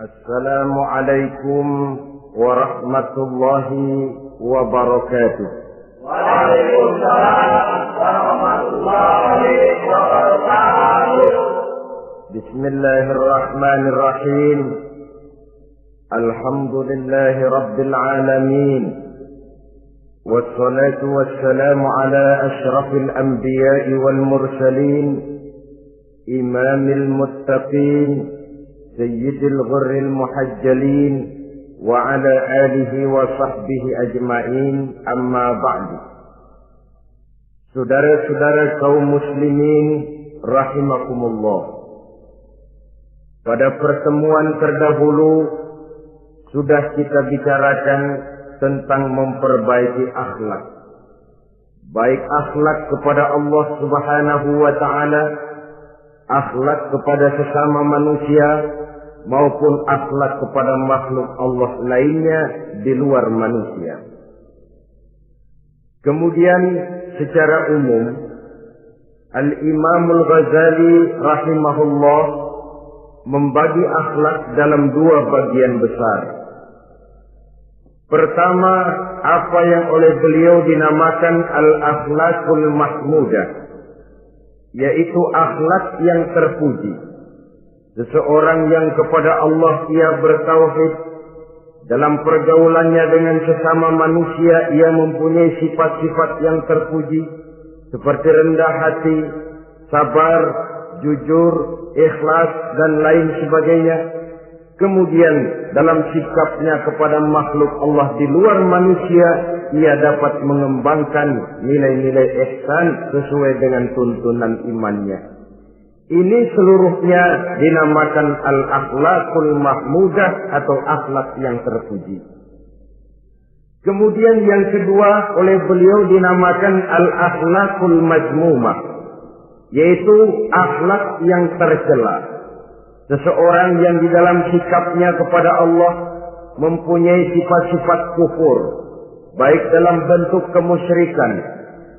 Assalamualaikum warahmatullahi wabarakatuh. Waalaikumsalam warahmatullahi wabarakatuh. Bismillahirrahmanirrahim. Alhamdulillahi rabbil alamin. Wassalatu wassalamu ala ashrafil anbiya'i wal mursalin, imamil muttaqin, sayyidil ghurril muhajjalin, wa ala alihi wa sahbihi ajma'in, amma ba'du. Saudara-saudara kaum muslimin rahimakumullah, pada pertemuan terdahulu sudah kita bicarakan tentang memperbaiki akhlak, baik akhlak kepada Allah Subhanahu wa ta'ala, akhlak kepada sesama manusia, maupun akhlak kepada makhluk Allah lainnya di luar manusia. Kemudian secara umum Al-Imamul Ghazali rahimahullah membagi akhlak dalam dua bagian besar. Pertama, apa yang oleh beliau dinamakan al-akhlakul mahmudah, yaitu akhlak yang terpuji. Seseorang yang kepada Allah ia bertauhid, dalam pergaulannya dengan sesama manusia ia mempunyai sifat-sifat yang terpuji, seperti rendah hati, sabar, jujur, ikhlas, dan lain sebagainya. Kemudian dalam sikapnya kepada makhluk Allah di luar manusia, ia dapat mengembangkan nilai-nilai ihsan sesuai dengan tuntunan imannya. Ini seluruhnya dinamakan al-akhlakul mahmudah atau akhlak yang terpuji. Kemudian yang kedua oleh beliau dinamakan al-akhlakul mazmumah, yaitu akhlak yang tercela. Seseorang yang di dalam sikapnya kepada Allah mempunyai sifat-sifat kufur, baik dalam bentuk kemusyrikan,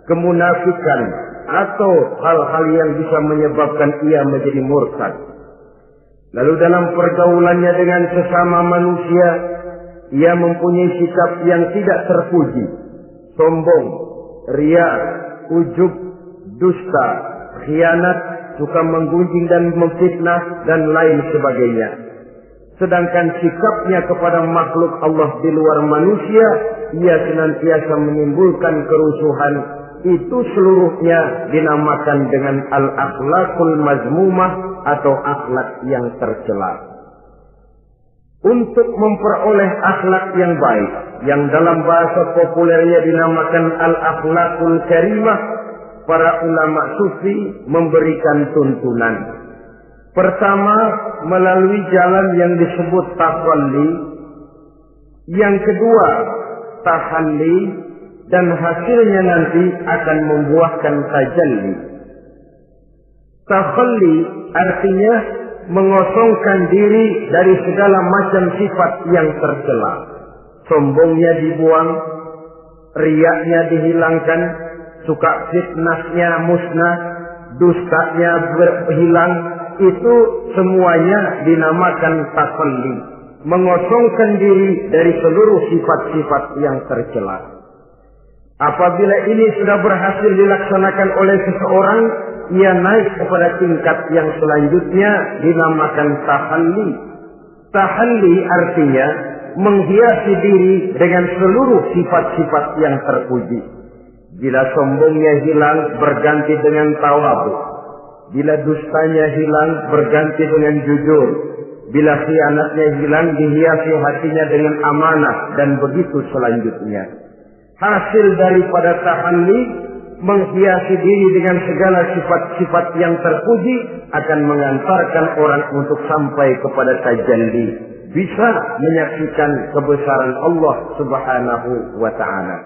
kemunafikan, atau hal-hal yang bisa menyebabkan ia menjadi murtad. Lalu dalam pergaulannya dengan sesama manusia, ia mempunyai sikap yang tidak terpuji, sombong, riya, ujub, dusta, khianat, suka menggunjing dan memfitnah, dan lain sebagainya. Sedangkan sikapnya kepada makhluk Allah di luar manusia, ia senantiasa menimbulkan kerusuhan. Itu seluruhnya dinamakan dengan al-akhlakul mazmumah atau akhlak yang tercela. Untuk memperoleh akhlak yang baik, yang dalam bahasa populernya dinamakan al-akhlakul karimah, para ulama sufi memberikan tuntunan. Pertama, melalui jalan yang disebut tafalli. Yang kedua, tahalli. Dan hasilnya nanti akan membuahkan tajalli. Takhalli artinya mengosongkan diri dari segala macam sifat yang tercela. Sombongnya dibuang, riyaknya dihilangkan, suka fitnahnya musnah, dustanya berhilang. Itu semuanya dinamakan takhalli, mengosongkan diri dari seluruh sifat-sifat yang tercela. Apabila ini sudah berhasil dilaksanakan oleh seseorang, ia naik kepada tingkat yang selanjutnya dinamakan tahalli. Tahalli artinya menghiasi diri dengan seluruh sifat-sifat yang terpuji. Bila sombongnya hilang, berganti dengan tawadhu. Bila dustanya hilang, berganti dengan jujur. Bila khianatnya hilang, dihiasi hatinya dengan amanah, dan begitu selanjutnya. Hasil daripada tahalli, menghiasi diri dengan segala sifat-sifat yang terpuji, akan mengantarkan orang untuk sampai kepada tajalli, bisa menyaksikan kebesaran Allah Subhanahu wa Ta'ala.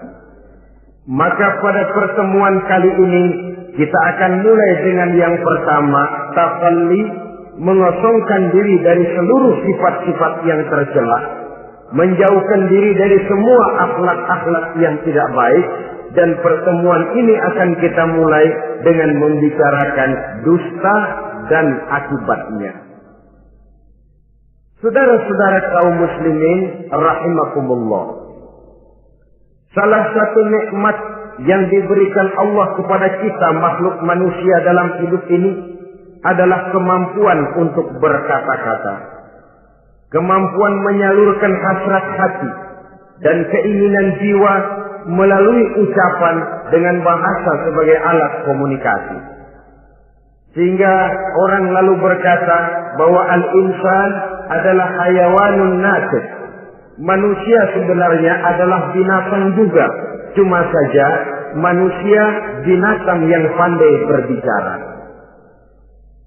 Maka pada pertemuan kali ini kita akan mulai dengan yang pertama, tahalli, mengosongkan diri dari seluruh sifat-sifat yang tercela, menjauhkan diri dari semua akhlak-akhlak yang tidak baik. Dan pertemuan ini akan kita mulai dengan membicarakan dusta dan akibatnya. Saudara-saudara kaum muslimin rahimakumullah, salah satu nikmat yang diberikan Allah kepada kita makhluk manusia dalam hidup ini adalah kemampuan untuk berkata-kata, kemampuan menyalurkan hasrat hati dan keinginan jiwa melalui ucapan dengan bahasa sebagai alat komunikasi. Sehingga orang lalu berkata bahwa al-insan adalah hayawanun natiq. Manusia sebenarnya adalah binatang juga. Cuma saja manusia binatang yang pandai berbicara.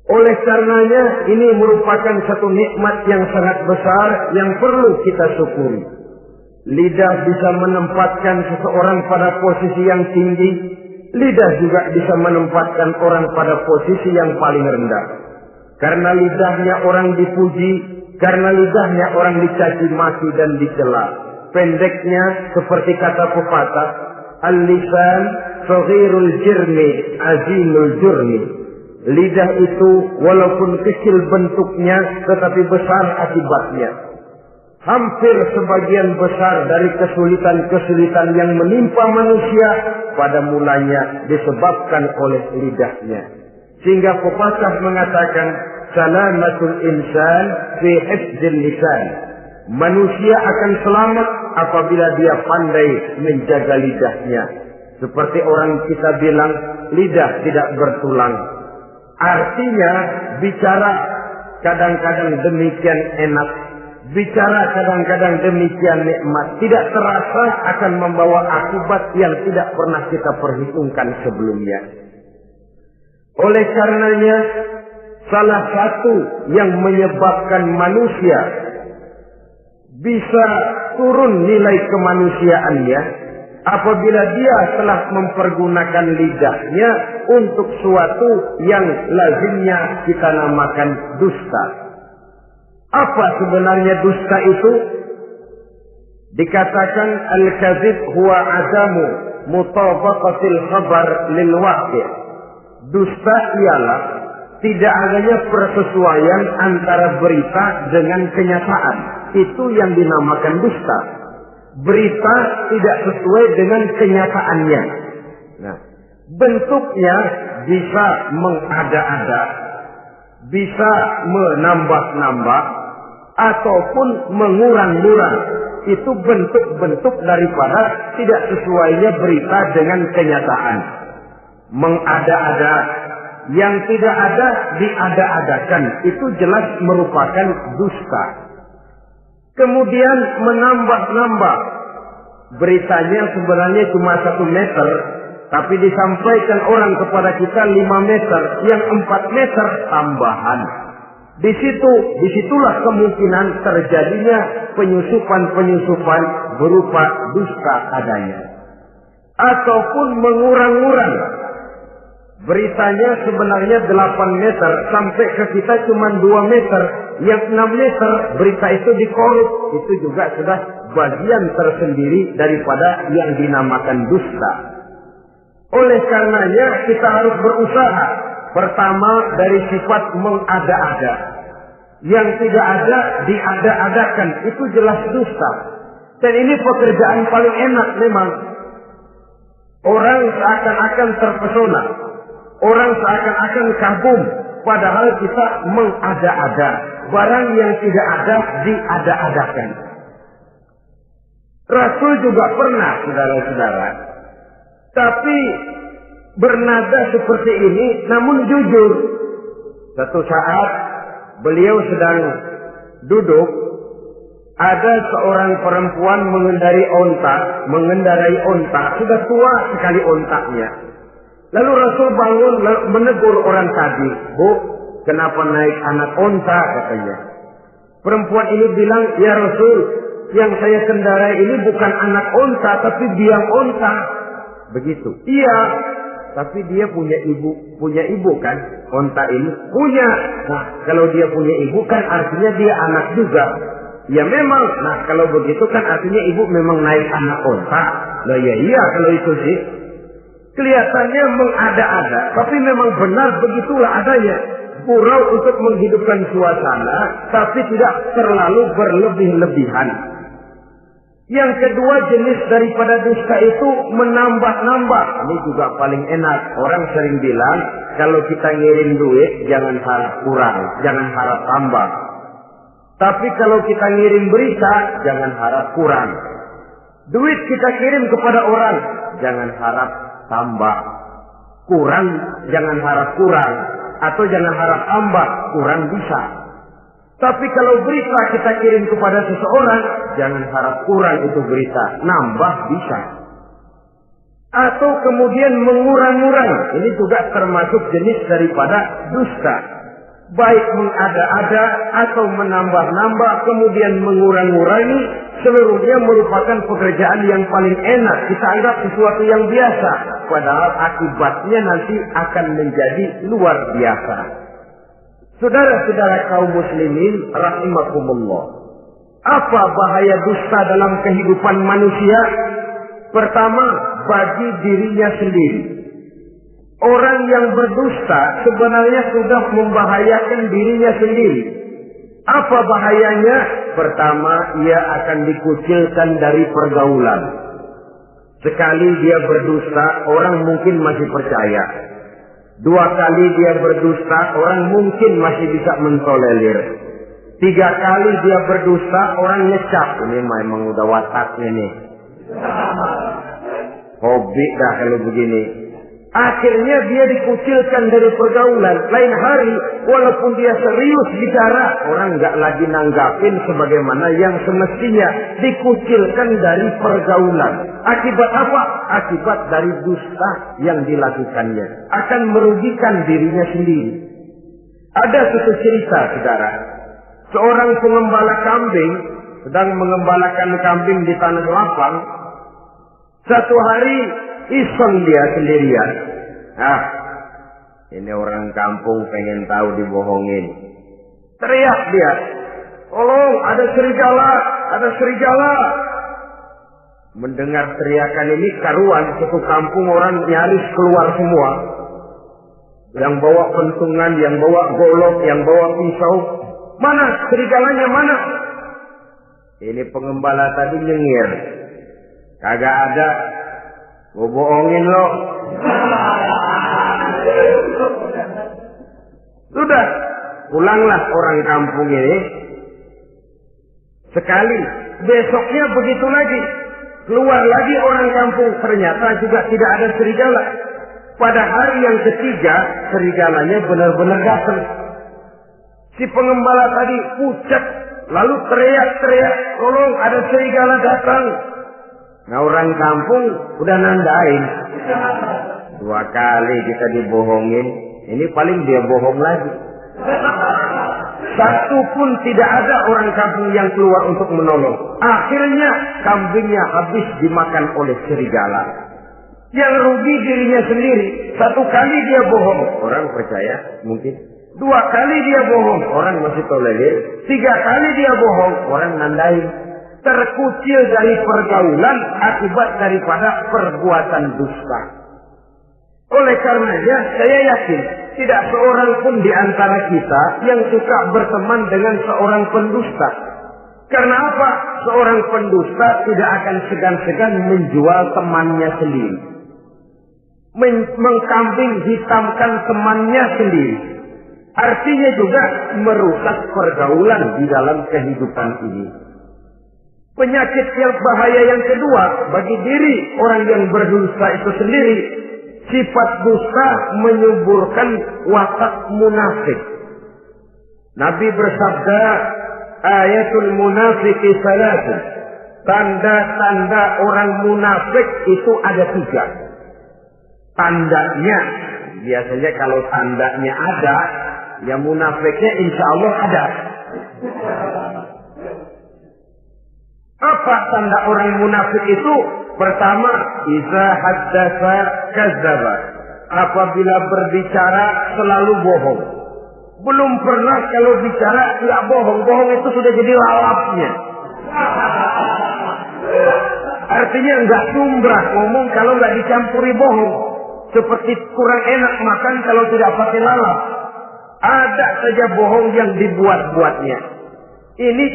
Oleh karenanya ini merupakan satu nikmat yang sangat besar yang perlu kita syukuri. Lidah bisa menempatkan seseorang pada posisi yang tinggi. Lidah juga bisa menempatkan orang pada posisi yang paling rendah. Karena lidahnya orang dipuji, karena lidahnya orang dicaci maki dan dicela. Pendeknya seperti kata pepatah, al-lisan saghirul jirmi azimul jurmi. Lidah itu walaupun kecil bentuknya tetapi besar akibatnya. Hampir sebagian besar dari kesulitan-kesulitan yang menimpa manusia pada mulanya disebabkan oleh lidahnya. Sehingga pepatah mengatakan, salamatul insan fi hifdzil lisan. Manusia akan selamat apabila dia pandai menjaga lidahnya. Seperti orang kita bilang, lidah tidak bertulang. Artinya, bicara kadang-kadang demikian enak, bicara kadang-kadang demikian nikmat, tidak terasa akan membawa akibat yang tidak pernah kita perhitungkan sebelumnya. Oleh karenanya, salah satu yang menyebabkan manusia bisa turun nilai kemanusiaannya apabila dia telah mempergunakan lidahnya untuk suatu yang lazimnya kita namakan dusta. Apa sebenarnya dusta itu? Dikatakan al-kadzib huwa adamu mutabaqatil khabar lil waqi'. Dusta ialah tidak adanya persesuaian antara berita dengan kenyataan. Itu yang dinamakan dusta. Berita tidak sesuai dengan kenyataannya. Nah, bentuknya bisa mengada-ada, bisa menambah-nambah, ataupun mengurang-ngurang. Itu bentuk-bentuk daripada tidak sesuainya berita dengan kenyataan. Mengada-ada, yang tidak ada diada-adakan. Itu jelas merupakan dusta. Kemudian menambah-nambah. Beritanya sebenarnya cuma 1 meter, tapi disampaikan orang kepada kita 5 meter, yang 4 meter tambahan. Disitulah kemungkinan terjadinya penyusupan-penyusupan berupa dusta adanya. Ataupun mengurang-urang. Beritanya sebenarnya 8 meter, sampai ke kita cuma 2 meter. Yang 6 meter berita itu dikorup. Itu juga sudah bagian tersendiri daripada yang dinamakan dusta. Oleh karenanya kita harus berusaha. Pertama dari sifat mengada-ada. Yang tidak ada diada-adakan. Itu jelas dusta. Dan ini pekerjaan paling enak memang. Orang seakan-akan terpesona. Orang seakan-akan kagum. Padahal kita mengada-ada. Barang yang tidak ada diada-adakan. Rasul juga pernah, saudara-saudara. Tapi bernada seperti ini, namun jujur. Satu saat beliau sedang duduk, ada seorang perempuan mengendarai onta, sudah tua sekali ontaknya. Lalu Rasul bangun menegur orang tadi, "Bu, kenapa naik anak onta?" katanya. Perempuan ini bilang, "Ya Rasul, yang saya kendarai ini bukan anak onta, tapi biang onta." Begitu. "Iya, tapi dia punya ibu kan? Onta ini punya. Nah, kalau dia punya ibu kan artinya dia anak juga." "Ya memang." "Nah, kalau begitu kan artinya ibu memang naik anak onta." "Lah ya iya kalau itu sih." Kelihatannya mengada-ada, tapi memang benar begitulah adanya. Gurau untuk menghidupkan suasana, tapi tidak terlalu berlebih-lebihan. Yang kedua jenis daripada dusta itu menambah-nambah. Ini juga paling enak. Orang sering bilang, kalau kita ngirim duit, jangan harap kurang, jangan harap tambah. Tapi kalau kita ngirim berita, jangan harap kurang. Duit kita kirim kepada orang, jangan harap tambah. Kurang, jangan harap kurang. Atau jangan harap tambah, kurang bisa. Tapi kalau berita kita kirim kepada seseorang, jangan harap kurang itu berita, nambah bisa. Atau kemudian mengurang-urang, ini juga termasuk jenis daripada dusta. Baik mengada-ada atau menambah-nambah, kemudian mengurang-urangi, seluruhnya merupakan pekerjaan yang paling enak. Kita anggap sesuatu yang biasa, padahal akibatnya nanti akan menjadi luar biasa. Saudara-saudara kaum muslimin rahimakumullah. Apa bahaya dusta dalam kehidupan manusia? Pertama, bagi dirinya sendiri. Orang yang berdusta sebenarnya sudah membahayakan dirinya sendiri. Apa bahayanya? Pertama, ia akan dikucilkan dari pergaulan. Sekali dia berdusta, orang mungkin masih percaya. 2 kali dia berdusta, orang mungkin masih bisa mentolerir. 3 kali dia berdusta, orang ngecap. Ini memang udah wataknya nih. Hobi dah kalau begini. Akhirnya dia dikucilkan dari pergaulan. Lain hari, walaupun dia serius bicara, orang nggak lagi nanggapin sebagaimana yang semestinya. Dikucilkan dari pergaulan. Akibat apa? Akibat dari dusta yang dilakukannya. Akan merugikan dirinya sendiri. Ada satu cerita, saudara. Seorang pengembala kambing sedang mengembalakan kambing di tanah lapang. Satu hari iseng dia sendirian. Nah, ini orang kampung pengen tahu dibohongin. Teriak dia, "Tolong, ada serigala, ada serigala." Mendengar teriakan ini karuan, satu kampung orang nyaris keluar semua. Yang bawa pentungan, yang bawa golok, yang bawa pisau. "Mana serigalanya, mana?" Ini pengembala tadi nyengir. "Kagak ada. Gua bohongin lo." Sudah, pulanglah orang kampung ini. Sekali, besoknya begitu lagi. Keluar lagi orang kampung, ternyata juga tidak ada serigala. Pada hari yang ketiga, serigalanya benar-benar datang. Si pengembala tadi pucat, lalu teriak-teriak, "Tolong, ada serigala datang." Nah, orang kampung udah nandain. 2 kali kita dibohongin, ini paling dia bohong lagi. Satu pun tidak ada orang kampung yang keluar untuk menolong. Akhirnya kambingnya habis dimakan oleh serigala. Yang rugi dirinya sendiri. 1 kali dia bohong, orang percaya mungkin. 2 kali dia bohong, orang masih tolerir. 3 kali dia bohong, orang nandain. Terkucil dari pergaulan akibat daripada perbuatan dusta. Oleh karenanya saya yakin tidak seorang pun di antara kita yang suka berteman dengan seorang pendusta. Karena apa? Seorang pendusta tidak akan segan-segan menjual temannya sendiri. Mengkambing hitamkan temannya sendiri. Artinya juga merusak pergaulan di dalam kehidupan ini. Penyakit yang bahaya yang kedua bagi diri orang yang berdusta itu sendiri, sifat dusta menyuburkan watak munafik. Nabi bersabda, ayatul munafiqi salatun. Tanda-tanda orang munafik itu ada 3. Tandanya, biasanya kalau tandanya ada, ya munafiknya insya Allah ada. Apa tanda orang munafik itu? Pertama, iza haddatsa kadzdzaba. Apabila berbicara selalu bohong. Belum pernah kalau bicara tidak bohong. Bohong itu sudah jadi lalapnya. Artinya enggak sumbrah ngomong kalau enggak dicampuri bohong. Seperti kurang enak makan kalau tidak pakai lalap. Ada saja bohong yang dibuat-buatnya. Ini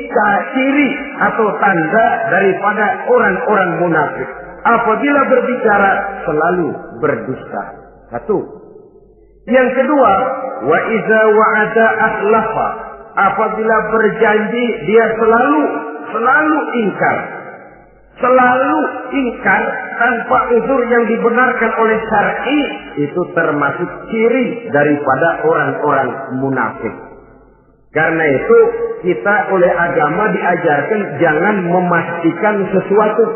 ciri atau tanda daripada orang-orang munafik. Apabila berbicara selalu berdusta. 1. Yang kedua, wa iza wa'ada akhlafa. Apabila berjanji dia selalu ingkar. Selalu ingkar tanpa uzur yang dibenarkan oleh syar'i, itu termasuk ciri daripada orang-orang munafik. Karena itu kita oleh agama diajarkan jangan memastikan sesuatu.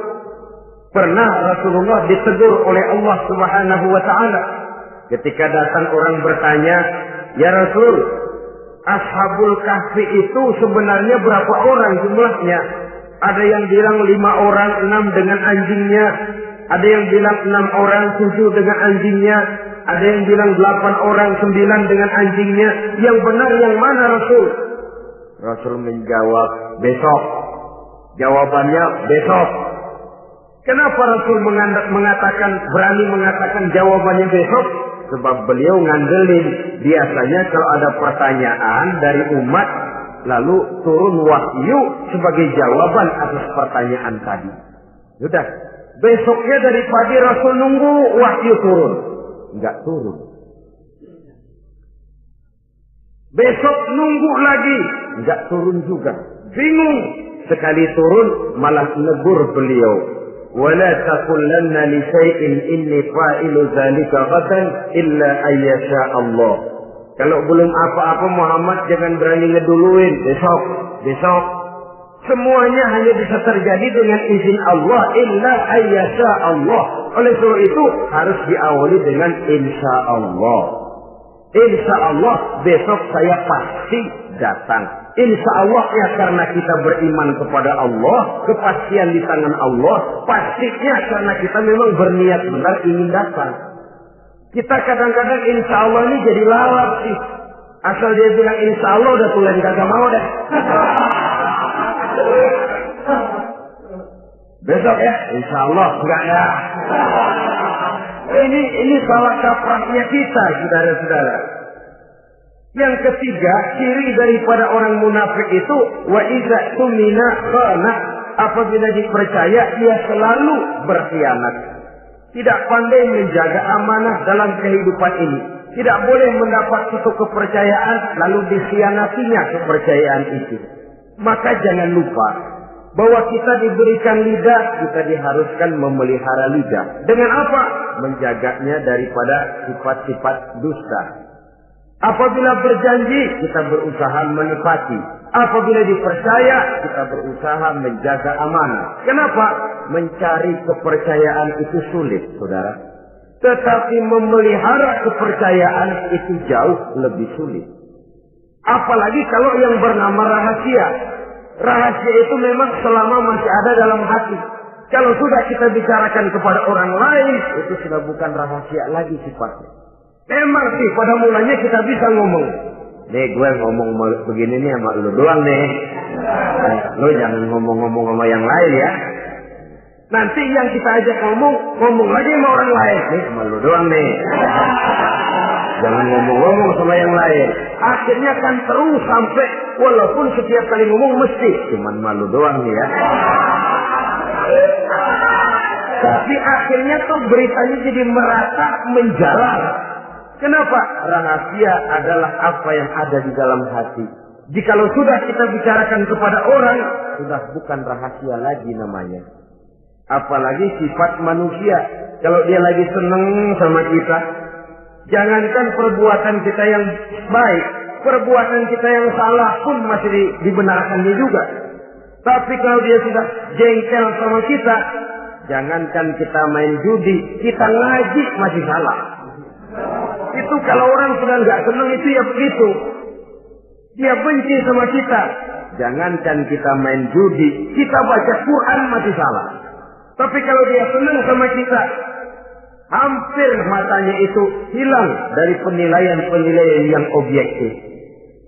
Pernah Rasulullah ditegur oleh Allah Subhanahu wa taala ketika datang orang bertanya, "Ya Rasul, Ashabul Kahfi itu sebenarnya berapa orang jumlahnya?" Ada yang bilang 5 orang, 6 dengan anjingnya. Ada yang bilang 6 orang, 7 dengan anjingnya. Ada yang bilang 8 orang, 9 dengan anjingnya. Yang benar yang mana Rasul? Rasul menjawab, besok. Jawabannya besok. Kenapa Rasul berani mengatakan jawabannya besok? Sebab beliau ngandelin. Biasanya kalau ada pertanyaan dari umat, lalu turun wahyu sebagai jawaban atas pertanyaan tadi. Sudah. Besoknya dari pagi Rasul nunggu wahyu turun. Enggak turun. Besok nunggu lagi. Enggak turun juga. Bingung. Sekali turun malah negur beliau. Wala taqulanna li syai'in inni fa'ilu dzalika ghadan illa ayyasha Allah. Kalau belum apa-apa Muhammad jangan berani ngeduluin. Besok. Semuanya hanya bisa terjadi dengan izin Allah. Illa ayyasha Allah. Oleh sebab itu harus diawali dengan insya Allah. Insya Allah besok saya pasti datang. Insya Allah ya karena kita beriman kepada Allah. Kepastian di tangan Allah. Pastinya karena kita memang berniat benar ingin datang. Kita kadang-kadang insya Allah ini jadi lalap sih. Asal dia bilang insya Allah udah tulen kagak mau dah. Besok ya, insya Allah enggak ya. Ini salah kaprahnya kita, saudara-saudara. Yang ketiga, ciri daripada orang munafik itu wa idza tumina khana. Apabila dipercaya dia selalu berkhianat. Tidak pandai menjaga amanah dalam kehidupan ini. Tidak boleh mendapat suatu kepercayaan lalu dikhianatinya kepercayaan itu. Maka jangan lupa bahwa kita diberikan lidah, kita diharuskan memelihara lidah. Dengan apa? Menjaganya daripada sifat-sifat dusta. Apabila berjanji, kita berusaha menepati. Apabila dipercaya, kita berusaha menjaga amanah. Kenapa? Mencari kepercayaan itu sulit, saudara. Tetapi memelihara kepercayaan itu jauh lebih sulit. Apalagi kalau yang bernama rahasia. Rahasia itu memang selama masih ada dalam hati. Kalau sudah kita bicarakan kepada orang lain, itu sudah bukan rahasia lagi sifatnya. Memang sih pada mulanya kita bisa ngomong. Nih gue ngomong begini nih sama lu doang nih. Lu jangan ngomong-ngomong sama yang lain ya. Nanti yang kita ajak ngomong lagi sama orang lain. Nih sama lu doang nih. Jangan ngomong-ngomong sama yang lain. Akhirnya kan terus sampai walaupun setiap kali ngomong mesti cuman malu doang nih ya. Tapi akhirnya tuh beritanya jadi merata menjalar. Kenapa? Rahasia adalah apa yang ada di dalam hati. Jikalau sudah kita bicarakan kepada orang, sudah bukan rahasia lagi namanya. Apalagi sifat manusia. Kalau dia lagi seneng sama kita, jangankan perbuatan kita yang baik, perbuatan kita yang salah pun masih dibenarkannya juga. Tapi kalau dia sudah jengkel sama kita, jangankan kita main judi, kita ngaji masih salah. Itu kalau orang sudah nggak senang itu ya begitu. Dia benci sama kita. Jangankan kita main judi, kita baca Quran masih salah. Tapi kalau dia senang sama kita, hampir matanya itu hilang dari penilaian-penilaian yang objektif.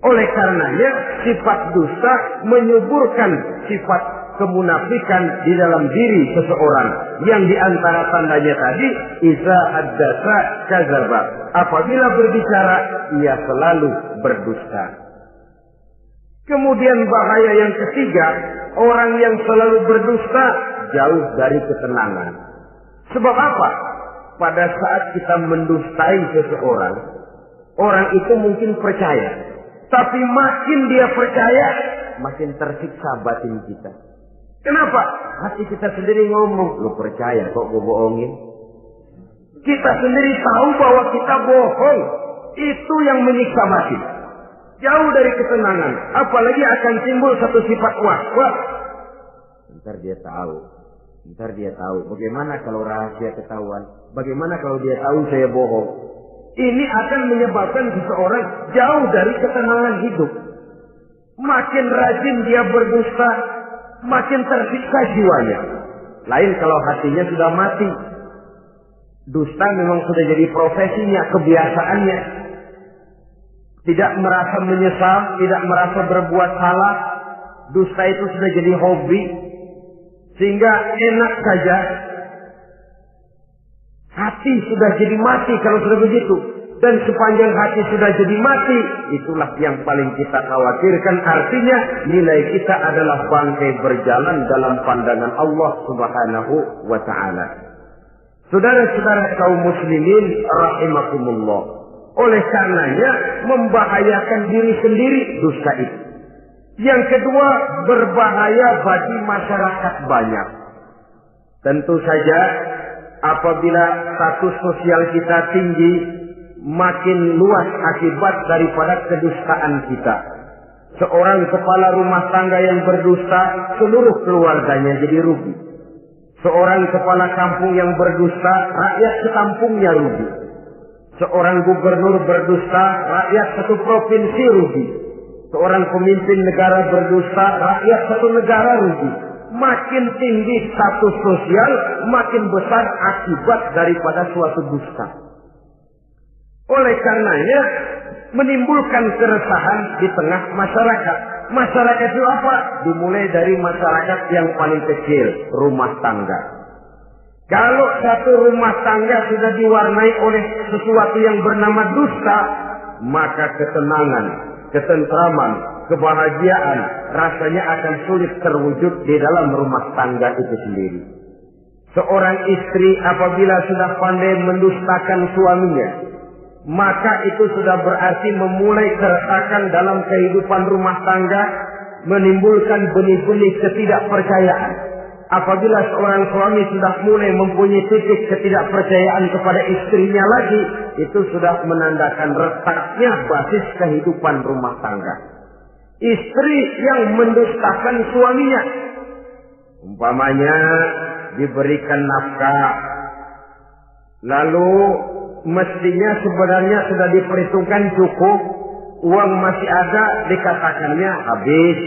Oleh karenanya sifat dusta menyuburkan sifat kemunafikan di dalam diri seseorang, yang diantara tandanya tadi iza haddasa kadzaba, apabila berbicara ia selalu berdusta. Kemudian bahaya yang ketiga, orang yang selalu berdusta jauh dari ketenangan. Sebab apa? Pada saat kita mendustai seseorang, orang itu mungkin percaya, tapi makin dia percaya, makin tersiksa batin kita. Kenapa? Hati kita sendiri ngomong, lu percaya kok gue bohongin? Kita sendiri tahu bahwa kita bohong. Itu yang menyiksa hati. Jauh dari ketenangan. Apalagi akan timbul satu sifat was-was. Ntar dia tahu. Bagaimana kalau rahasia ketahuan? Bagaimana kalau dia tahu saya bohong? Ini akan menyebabkan seseorang jauh dari ketenangan hidup. Makin rajin dia berdusta, makin tersiksa jiwanya. Lain kalau hatinya sudah mati. Dusta memang sudah jadi profesinya, kebiasaannya. Tidak merasa menyesal, tidak merasa berbuat salah. Dusta itu sudah jadi hobi. Sehingga enak saja. Hati sudah jadi mati kalau sudah begitu. Dan sepanjang hati sudah jadi mati, itulah yang paling kita khawatirkan. Artinya nilai kita adalah bangkai berjalan dalam pandangan Allah Subhanahu wa ta'ala. Saudara-saudara kaum muslimin rahimakumullah. Oleh karenanya membahayakan diri sendiri dusta itu. Yang kedua, berbahaya bagi masyarakat banyak. Tentu saja apabila status sosial kita tinggi, makin luas akibat daripada kedustaan kita. Seorang kepala rumah tangga yang berdusta, seluruh keluarganya jadi rugi. Seorang kepala kampung yang berdusta, rakyat sekampungnya rugi. Seorang gubernur berdusta, rakyat satu provinsi rugi. Seorang pemimpin negara berdusta, rakyat satu negara rugi. Makin tinggi status sosial, makin besar akibat daripada suatu dusta. Oleh karenanya menimbulkan keresahan di tengah masyarakat. Masyarakat itu apa? Dimulai dari masyarakat yang paling kecil, rumah tangga. Kalau satu rumah tangga sudah diwarnai oleh sesuatu yang bernama dusta, maka ketenangan, ketentraman, kebahagiaan rasanya akan sulit terwujud di dalam rumah tangga itu sendiri. Seorang istri apabila sudah pandai mendustakan suaminya, maka itu sudah berarti memulai keretakan dalam kehidupan rumah tangga, menimbulkan benih-benih ketidakpercayaan. Apabila seorang suami sudah mulai mempunyai titik ketidakpercayaan kepada istrinya lagi, itu sudah menandakan retaknya basis kehidupan rumah tangga. Istri yang mendustakan suaminya, umpamanya diberikan nafkah, lalu mestinya sebenarnya sudah diperhitungkan cukup, uang masih ada, dikatakannya habis,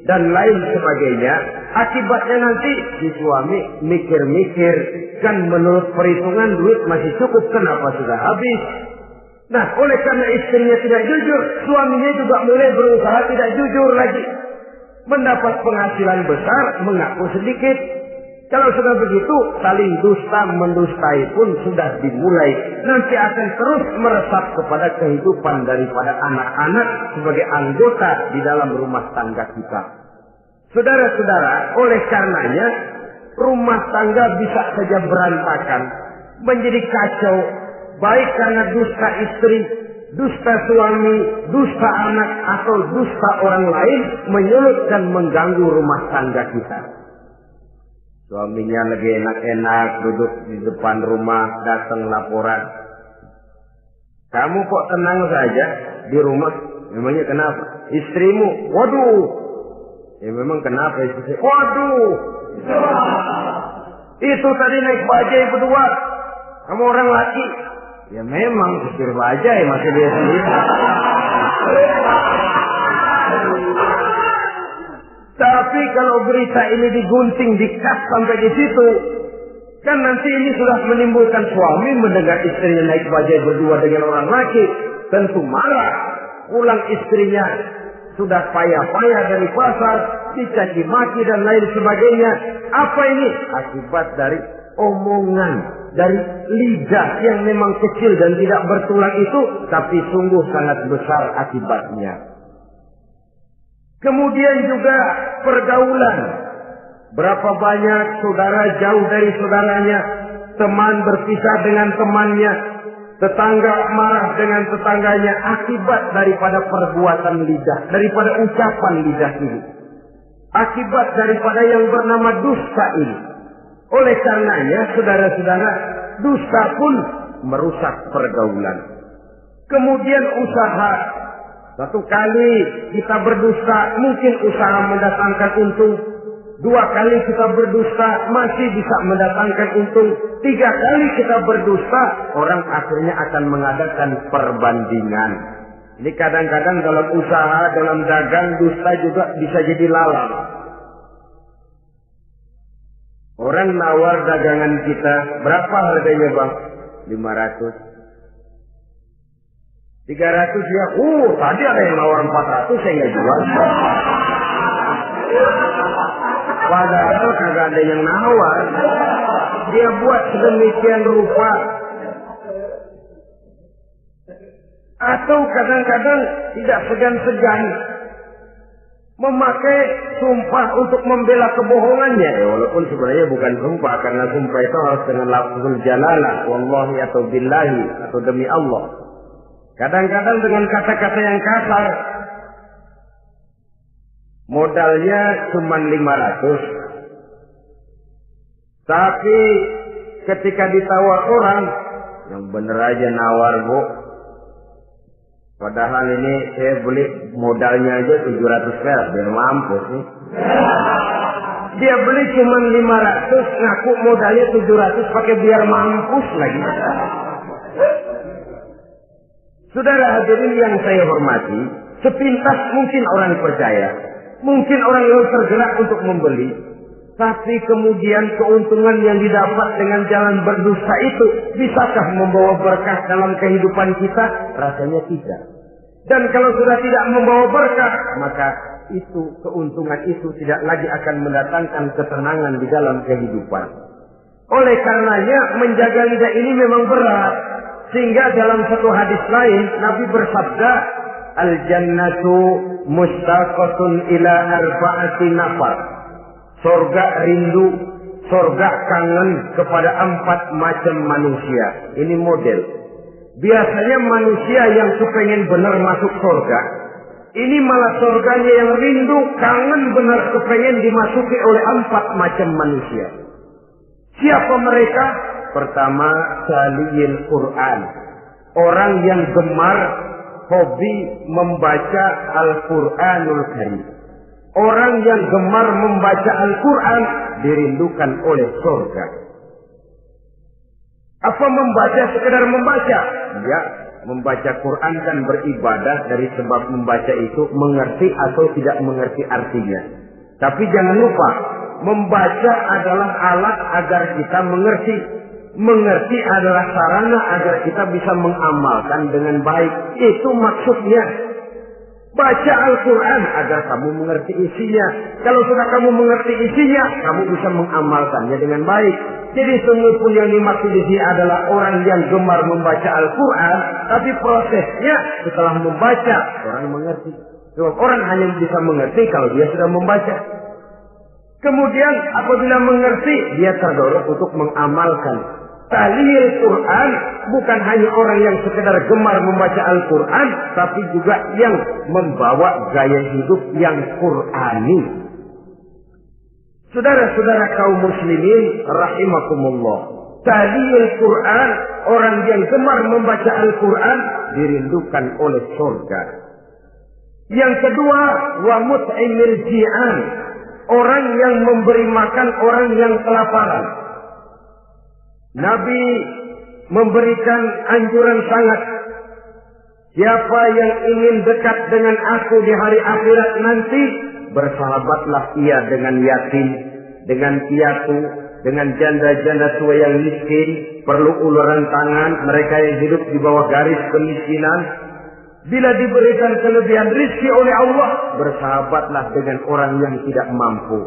dan lain sebagainya. Akibatnya nanti si suami mikir-mikir, kan menurut perhitungan duit masih cukup, kenapa sudah habis? Nah, oleh karena istrinya tidak jujur, suaminya juga mulai berusaha tidak jujur lagi. Mendapat penghasilan besar, mengaku sedikit. Kalau sudah begitu, saling dusta mendustai pun sudah dimulai. Nanti akan terus meresap kepada kehidupan daripada anak-anak sebagai anggota di dalam rumah tangga kita. Saudara-saudara, oleh karenanya rumah tangga bisa saja berantakan, menjadi kacau, baik karena dusta istri, dusta suami, dusta anak, atau dusta orang lain menyulut dan mengganggu rumah tangga kita. Suaminya lagi enak-enak duduk di depan rumah, datang laporan. Kamu kok tenang saja di rumah, Memangnya kenapa? Istrimu, waduh. Ya memang kenapa istri? Waduh. Itu tadi naik bajai berdua. Kamu orang laki. Ya memang supir bajai masih dia sendiri. Tapi kalau berita ini digunting, dikat sampai di situ, kan nanti ini sudah menimbulkan suami mendengar istrinya naik bajai berdua dengan orang laki, tentu marah. Pulang istrinya sudah payah-payah dari pasar, dicaci maki dan lain sebagainya. Apa ini? Akibat dari omongan, dari lidah yang memang kecil dan tidak bertulang itu, tapi sungguh sangat besar akibatnya. Kemudian juga pergaulan. Berapa banyak saudara jauh dari saudaranya, teman berpisah dengan temannya, tetangga marah dengan tetangganya akibat daripada perbuatan lidah, daripada ucapan lidah ini. Akibat daripada yang bernama dusta ini. Oleh karenanya, saudara-saudara, dusta pun merusak pergaulan. Kemudian usaha. Satu kali kita berdusta, mungkin usaha mendatangkan untung. 2 kali kita berdusta, masih bisa mendatangkan untung. 3 kali kita berdusta, orang akhirnya akan mengadakan perbandingan. Ini kadang-kadang dalam usaha, dalam dagang, dusta juga bisa jadi lalang. Orang nawar dagangan kita, berapa harganya bang? 500. 300 ya, tadi ada yang nawar 400, saya nggak jual. Padahal kagak ada yang nawar. Dia buat sedemikian rupa. Atau kadang-kadang tidak segan-segan memakai sumpah untuk membela kebohongannya. Walaupun sebenarnya bukan sumpah, karena sumpah itu harus dengan lafzul jalalah, wallahi atau billahi, atau demi Allah. Kadang-kadang dengan kata-kata yang kasar. Modalnya cuma 500. Tapi ketika ditawar orang, yang bener aja nawar bu. Padahal ini saya beli modalnya aja 700 perak, biar mampus nih. Dia beli cuma 500, ngaku modalnya 700 pakai biar mampus lagi. Saudara hadirin yang saya hormati, sepintas mungkin orang percaya, mungkin orang yang tergerak untuk membeli, tapi kemudian keuntungan yang didapat dengan jalan berdusta itu bisakah membawa berkah dalam kehidupan kita? Rasanya tidak. Dan kalau sudah tidak membawa berkah, maka itu keuntungan itu tidak lagi akan mendatangkan ketenangan di dalam kehidupan. Oleh karenanya menjaga lidah ini memang berat. Sehingga dalam satu hadis lain Nabi bersabda, al-jannatu mustaqatun ila arba'ati nafar. Surga rindu, surga kangen kepada 4 macam manusia. Ini model. Biasanya manusia yang kepengen benar masuk surga, ini malah surganya yang rindu, kangen benar kepengen dimasuki oleh 4 macam manusia. Siapa mereka? Pertama, taliyil Quran. Orang yang gemar, hobi membaca Al-Quranul Karim. Orang yang gemar membaca Al-Quran dirindukan oleh surga. Apa membaca sekedar membaca? Ya, membaca Quran kan beribadah, dari sebab membaca itu mengerti atau tidak mengerti artinya. Tapi jangan lupa, membaca adalah alat agar kita mengerti. Mengerti adalah sarana agar kita bisa mengamalkan dengan baik. Itu maksudnya. Baca Al-Quran agar kamu mengerti isinya. Kalau sudah kamu mengerti isinya, kamu bisa mengamalkannya dengan baik. Jadi sungguh pun yang dimaksud di sini adalah orang yang gemar membaca Al-Quran, tapi prosesnya setelah membaca, orang mengerti. Sebab orang hanya bisa mengerti kalau dia sudah membaca. Kemudian apabila mengerti, dia terdorong untuk mengamalkan. Tahlil Quran bukan hanya orang yang sekedar gemar membaca Al-Quran, tapi juga yang membawa gaya hidup yang Qurani. Saudara-saudara kaum muslimin rahimakumullah, tahlil Quran, orang yang gemar membaca Al-Quran dirindukan oleh surga. Yang kedua, wa mut'imil ji'an, orang yang memberi makan orang yang kelaparan. Nabi memberikan anjuran sangat, siapa yang ingin dekat dengan aku di hari akhirat nanti, bersahabatlah ia dengan yatim, dengan piatu, dengan janda-janda tua yang miskin, perlu uluran tangan, mereka yang hidup di bawah garis kemiskinan. Bila diberikan kelebihan rizki oleh Allah, bersahabatlah dengan orang yang tidak mampu.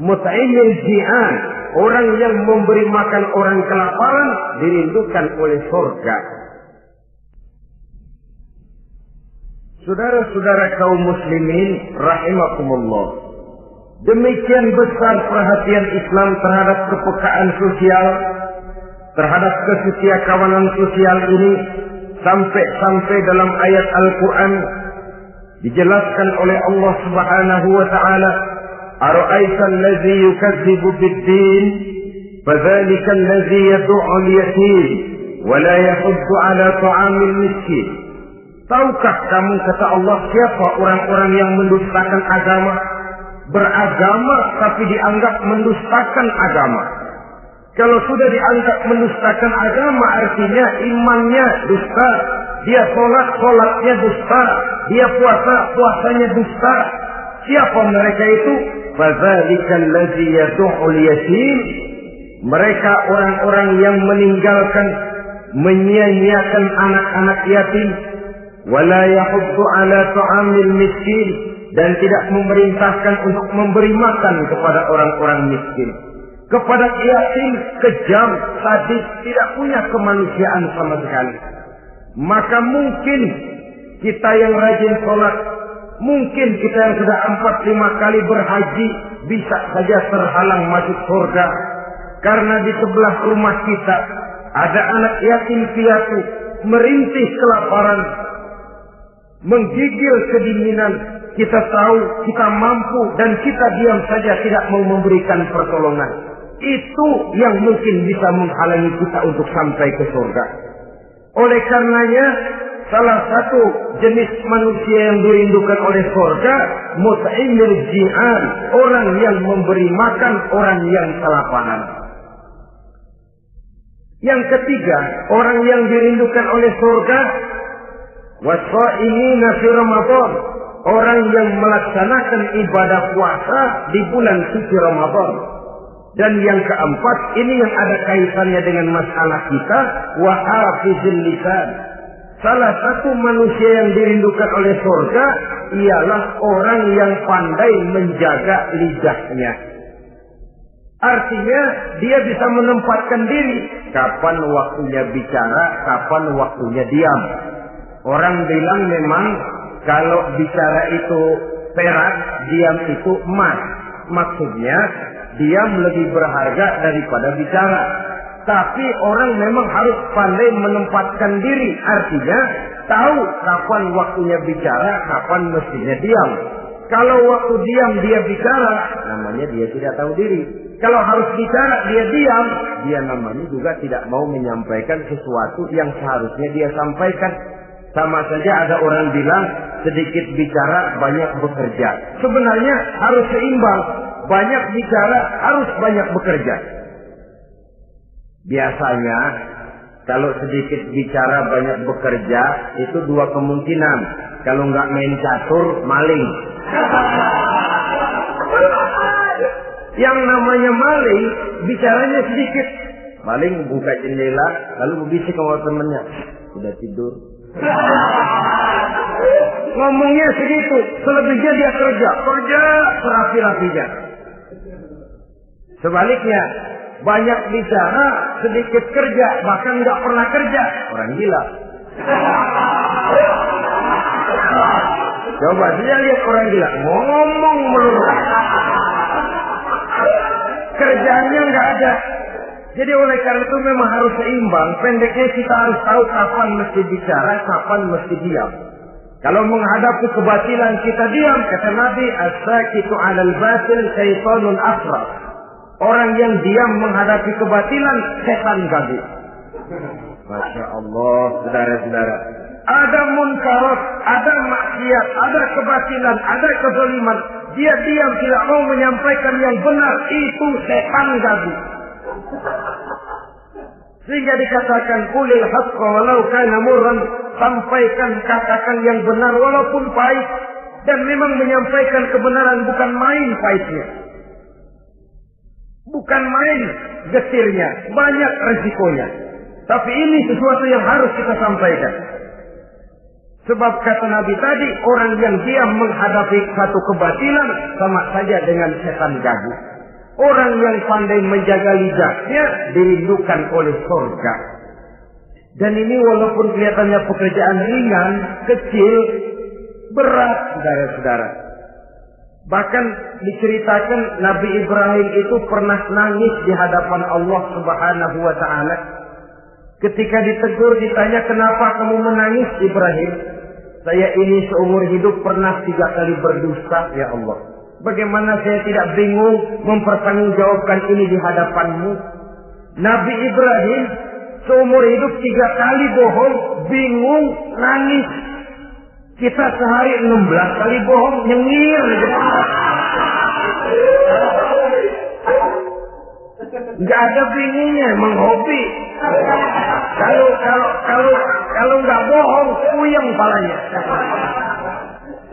Mut'imil ji'an, orang yang memberi makan orang kelaparan, dirindukan oleh surga. Saudara-saudara kaum muslimin rahimakumullah, demikian besar perhatian Islam terhadap kepekaan sosial, terhadap kesetiakawanan sosial ini, sampai dalam ayat Al-Quran dijelaskan oleh Allah Subhanahu wa taala, ara'aita allazi yukadzibu bid-din fadzalika allazi yad'u al-yatim wa la yahuddu 'ala ta'amil miskin. Tahukah kamu, kata Allah, siapa orang-orang yang mendustakan agama, beragama tapi dianggap mendustakan agama? Kalau sudah dianggap mendustakan agama, artinya imannya dusta, dia sholatnya dusta, dia puasanya dusta. Siapa mereka itu? Fadzalika allazi yad'ul yatim. Mereka orang-orang yang meninggalkan, menyia-nyiakan anak-anak yatim, wala yahuddu ala ta'amil miskin, dan tidak memerintahkan untuk memberi makan kepada orang-orang miskin. Kepada yatim, kejam, sadis, tidak punya kemanusiaan sama sekali. Maka mungkin kita yang rajin sholat, mungkin kita yang sudah 4-5 kali berhaji, bisa saja terhalang masuk surga. Karena di sebelah rumah kita ada anak yatim piatu, merintih kelaparan, menggigil kedinginan. Kita tahu kita mampu dan kita diam saja, tidak mau memberikan pertolongan. Itu yang mungkin bisa menghalangi kita untuk sampai ke surga. Oleh karenanya, salah satu jenis manusia yang dirindukan oleh surga, mut'imil ji'an, orang yang memberi makan orang yang kelaparan. Yang ketiga, orang yang dirindukan oleh surga, wasa'imina fi Ramadan, orang yang melaksanakan ibadah puasa di bulan suci Ramadan. Dan yang keempat, ini yang ada kaitannya dengan masalah kita, wa hafizil lisan. Salah satu manusia yang dirindukan oleh surga ialah orang yang pandai menjaga lidahnya. Artinya dia bisa menempatkan diri, kapan waktunya bicara, kapan waktunya diam. Orang bilang memang kalau bicara itu perak, diam itu emas. Maksudnya diam lebih berharga daripada bicara. Tapi orang memang harus pandai menempatkan diri. Artinya tahu kapan waktunya bicara, kapan mestinya diam. Kalau waktu diam dia bicara, namanya dia tidak tahu diri. Kalau harus bicara dia diam, dia namanya juga tidak mau menyampaikan sesuatu yang seharusnya dia sampaikan. Sama saja ada orang bilang sedikit bicara banyak bekerja. Sebenarnya harus seimbang. Banyak bicara harus banyak bekerja. Biasanya kalau sedikit bicara banyak bekerja itu dua kemungkinan. Kalau nggak main catur, maling. Yang namanya maling, bicaranya sedikit. Maling buka jendela, lalu berbisik sama temennya. Sudah tidur. Ngomongnya segitu, selebihnya dia kerja serapi-rapinya. Sebaliknya, banyak bicara, sedikit kerja, bahkan nggak pernah kerja. Orang gila. Coba dia lihat orang gila, ngomong melulu. Kerjanya nggak ada. Jadi oleh karena itu memang harus seimbang. Pendeknya kita harus tahu kapan mesti bicara, kapan mesti diam. Kalau menghadapi kebatilan kita diam, kata Nabi, as-sakitu 'alal batil syaitanun asra. Orang yang diam menghadapi kebatilan, setan gagik. Masya Allah, saudara-saudara. ada munkarat, ada maksiat, ada kebatilan, ada kezaliman. Dia diam tidak mau menyampaikan yang benar, itu setan gabu. Sehingga dikatakan qulil haqqa walau kana murran, sampaikan, katakan yang benar walaupun pahit. Dan memang menyampaikan kebenaran bukan main pahitnya, bukan main getirnya, banyak resikonya. Tapi ini sesuatu yang harus kita sampaikan. Sebab kata Nabi tadi, orang yang diam menghadapi satu kebatilan sama saja dengan setan gagu. Orang yang pandai menjaga lidahnya dirindukan oleh surga. Dan ini walaupun kelihatannya pekerjaan ringan, kecil, berat, saudara-saudara. Bahkan diceritakan Nabi Ibrahim itu pernah nangis di hadapan Allah Subhanahu wa Ta'ala. Ketika ditegur, ditanya, kenapa kamu menangis Ibrahim? Saya ini seumur hidup pernah 3 kali berdusta, ya Allah. Bagaimana saya tidak bingung mempertanggungjawabkan ini di hadapanmu? Nabi Ibrahim seumur hidup 3 kali bohong, bingung, nangis. Kita sehari 16 kali bohong, nyengir. Nggak ada bingungnya, emang hobi. Kalau nggak bohong, puyeng palanya.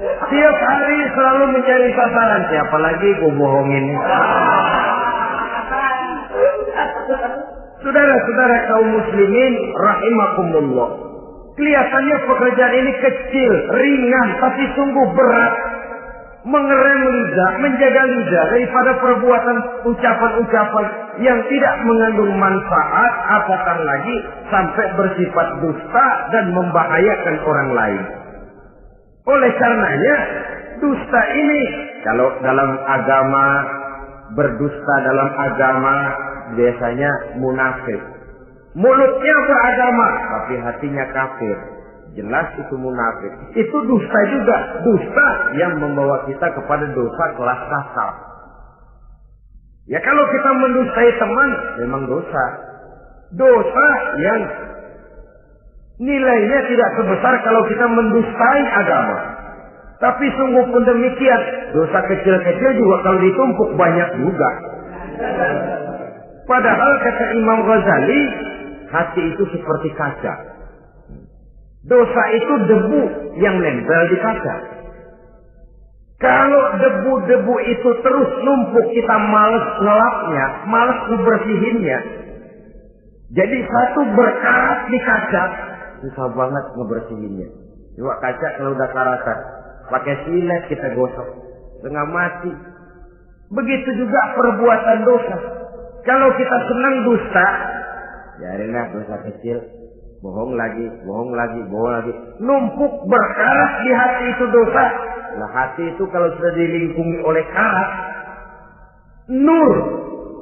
Tiap hari selalu mencari sasaran. Siapa lagi gue bohongin? Saudara-saudara kaum muslimin rahimakumullah. Kelihatannya pekerjaan ini kecil, ringan, tapi sungguh berat. Mengerem lidah, menjaga lidah daripada perbuatan ucapan-ucapan yang tidak mengandung manfaat, apatah lagi sampai bersifat dusta dan membahayakan orang lain. Oleh karenanya, dusta ini, kalau dalam agama, berdusta dalam agama, biasanya munafik. Mulutnya beragama, tapi hatinya kafir. Jelas itu munafik. Itu dusta juga. Dusta yang membawa kita kepada dosa kelas kasar. Ya kalau kita mendustai teman, memang dosa. Dosa yang nilainya tidak sebesar kalau kita mendustai agama. Tapi sungguh pun demikian, dosa kecil-kecil juga kalau ditumpuk banyak juga. Padahal kata Imam Ghazali, hati itu seperti kaca. Dosa itu debu yang nempel di kaca. Kalau debu-debu itu terus numpuk, kita malas ngelapnya, malas ngebersihinnya. Jadi satu berkarat di kaca, susah banget ngebersihinnya. Coba kaca kalau udah karatan, pakai silet kita gosok, setengah mati. Begitu juga perbuatan dosa. Kalau kita senang dusta, biarinlah dosa kecil. Bohong lagi, bohong lagi, bohong lagi. Numpuk berkarat di hati itu dosa. Nah hati itu kalau sudah dilingkungi oleh karat, nur,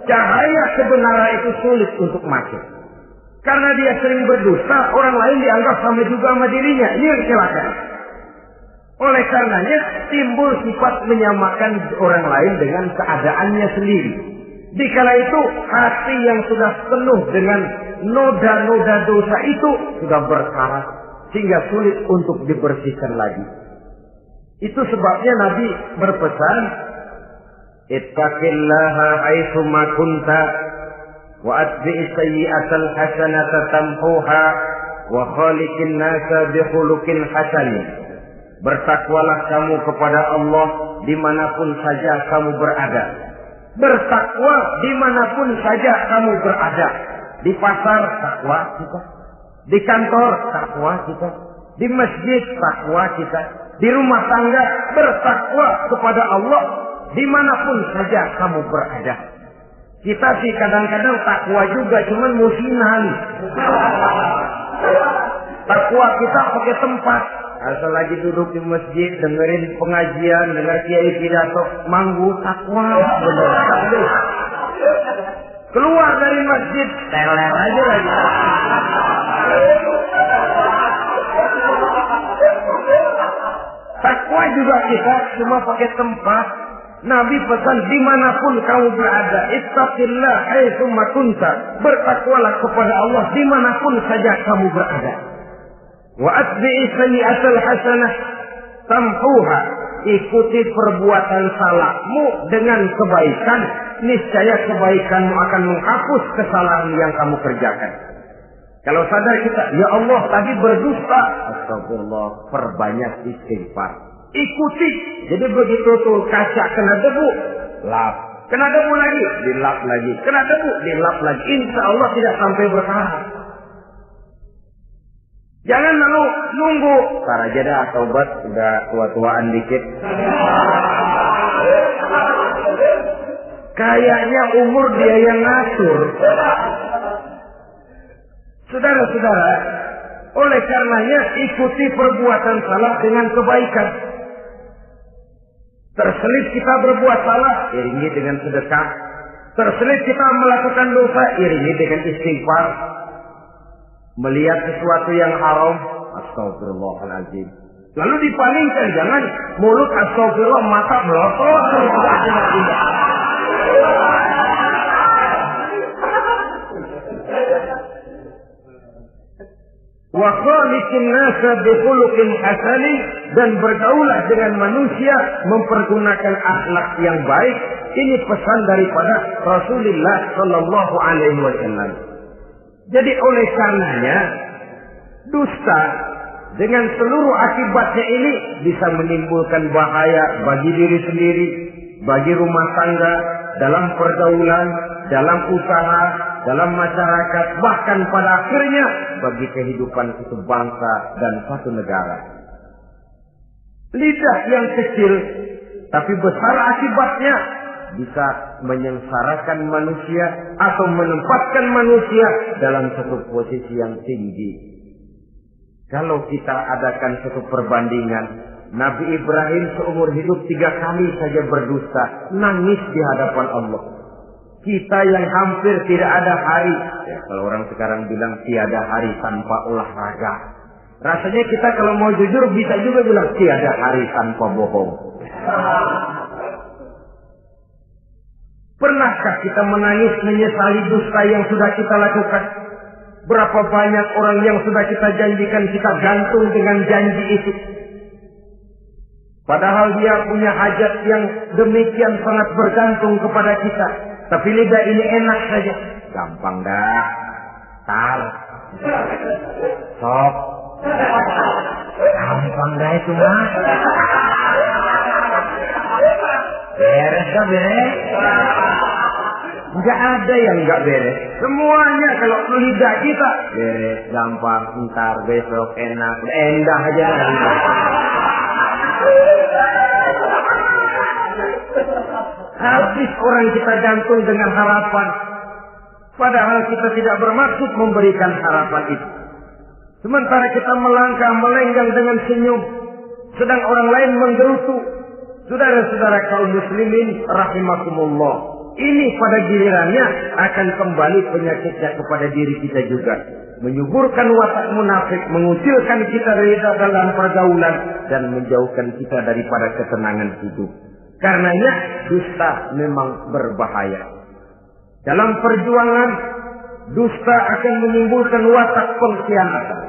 cahaya kebenaran itu sulit untuk masuk. Karena dia sering berdusta, orang lain dianggap sama juga sama dirinya. Ini kecelakaan. Oleh karenanya timbul sifat menyamakan orang lain dengan keadaannya sendiri. Dikala itu hati yang sudah penuh dengan noda-noda dosa itu sudah berkarat sehingga sulit untuk dibersihkan lagi. Itu sebabnya Nabi berpesan, ittaqillaha haitsu ma kunta wa atbi'is sayyi'atal hasanata tamhuha wa khaliqin nasa bi khuluqin hasan. Bertakwalah kamu kepada Allah dimanapun saja kamu berada. Bertakwa dimanapun saja kamu berada. Di pasar takwa kita, di kantor takwa kita, di masjid takwa kita, di rumah tangga bertakwa kepada Allah dimanapun saja kamu berada. Kita sih kadang-kadang takwa juga, cuman musiman. Takwa kita pakai tempat. Asal lagi duduk di masjid, dengerin pengajian, dengar kiai pidato, manggu takwa bener. Keluar dari masjid, teler aja lagi. Takwa juga kita cuma pakai tempat. Nabi pesan dimanapun kamu berada, ittaqillah haitsu ma kunta. Bertakwalah kepada Allah dimanapun saja kamu berada. Wa atbi'i sayyi'atal hasanah tamhuha. Ikuti perbuatan salahmu dengan kebaikan, niscaya kebaikanmu akan menghapus kesalahan yang kamu kerjakan. Kalau sadar kita, ya Allah tadi berdusta, astagfirullah, perbanyak istighfar. Ikuti. Jadi begitu tuh kaca kena debu, lap. Kena debu lagi, dilap lagi. Kena debu, dilap lagi. Insya Allah tidak sampai bersalah. Jangan lalu nunggu. Ntar aja dah taubat, udah tua-tuaan dikit. Kayaknya umur dia yang ngatur. Saudara-saudara, oleh karenanya ikuti perbuatan salah dengan kebaikan. Terselip kita berbuat salah, iringi dengan sedekah. Terselip kita melakukan dosa, iringi dengan istighfar. Melihat sesuatu yang haram, astagfirullahaladzim. Lalu dipalingkan, jangan mulut astagfirullah, mata melotot. Wa khaliqin nasa bi khuluqin hasanin, dan bergaulah dengan manusia mempergunakan akhlak yang baik. Ini pesan daripada Rasulullah sallallahu alaihi wasallam. Jadi oleh karenanya dusta dengan seluruh akibatnya ini bisa menimbulkan bahaya bagi diri sendiri, bagi rumah tangga, dalam pergaulan, dalam usaha, dalam masyarakat, bahkan pada akhirnya bagi kehidupan satu bangsa dan satu negara. Lidah yang kecil tapi besar akibatnya bisa menyengsarakan manusia atau menempatkan manusia dalam satu posisi yang tinggi. Kalau kita adakan satu perbandingan, Nabi Ibrahim seumur hidup 3 kali saja berdusta, nangis di hadapan Allah. Kita yang hampir tidak ada hari, ya, kalau orang sekarang bilang tiada hari tanpa olahraga. Rasanya kita kalau mau jujur bisa juga bilang tiada hari tanpa bohong. Pernahkah kita menangis menyesali dusta yang sudah kita lakukan? Berapa banyak orang yang sudah kita janjikan kita gantung dengan janji itu. Padahal dia punya hajat yang demikian sangat bergantung kepada kita. Tapi lidah ini enak saja. Gampang dah. Tar. Sok. Gampang dah itu mah. Beres dah beres. Enggak ada yang enggak beres. Semuanya kalau lidah kita beres, gampang, ntar, besok, enak, endah aja. Habis orang kita gantung dengan harapan. Padahal kita tidak bermaksud memberikan harapan itu. Sementara kita melangkah melenggang dengan senyum, sedang orang lain menggerutu. Saudara-saudara kaum muslimin rahimakumullah, ini pada gilirannya akan kembali penyakitnya kepada diri kita juga. Menyuburkan watak munafik, mengucilkan kita dari dalam pergaulan, dan menjauhkan kita daripada ketenangan hidup. Karenanya dusta memang berbahaya. Dalam perjuangan, dusta akan menimbulkan watak pengkhianatan.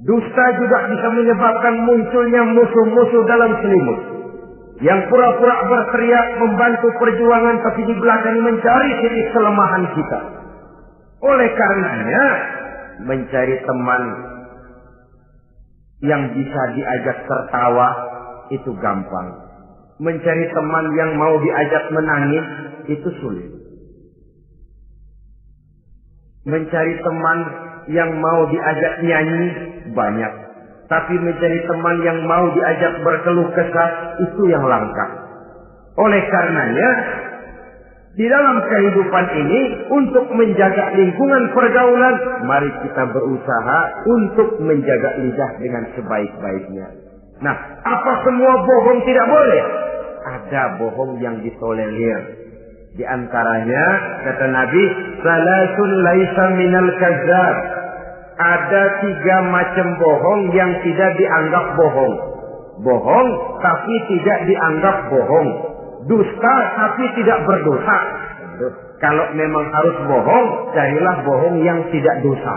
Dusta juga bisa menyebabkan munculnya musuh-musuh dalam selimut, yang pura-pura berteriak membantu perjuangan tapi di belakang mencari titik kelemahan kita. Oleh karenanya, mencari teman yang bisa diajak tertawa itu gampang. Mencari teman yang mau diajak menangis itu sulit. Mencari teman yang mau diajak nyanyi banyak. Tapi mencari teman yang mau diajak berkeluh kesah itu yang langka. Oleh karenanya, di dalam kehidupan ini untuk menjaga lingkungan pergaulan, mari kita berusaha untuk menjaga lidah dengan sebaik-baiknya. Nah, apa semua bohong tidak boleh? Ada bohong yang ditolerir. Di antaranya kata Nabi, salasun laisa minal kadzdzab. Ada 3 macam bohong yang tidak dianggap bohong. Bohong tapi tidak dianggap bohong. Dusta tapi tidak berdosa. Kalau memang harus bohong, carilah bohong yang tidak dosa.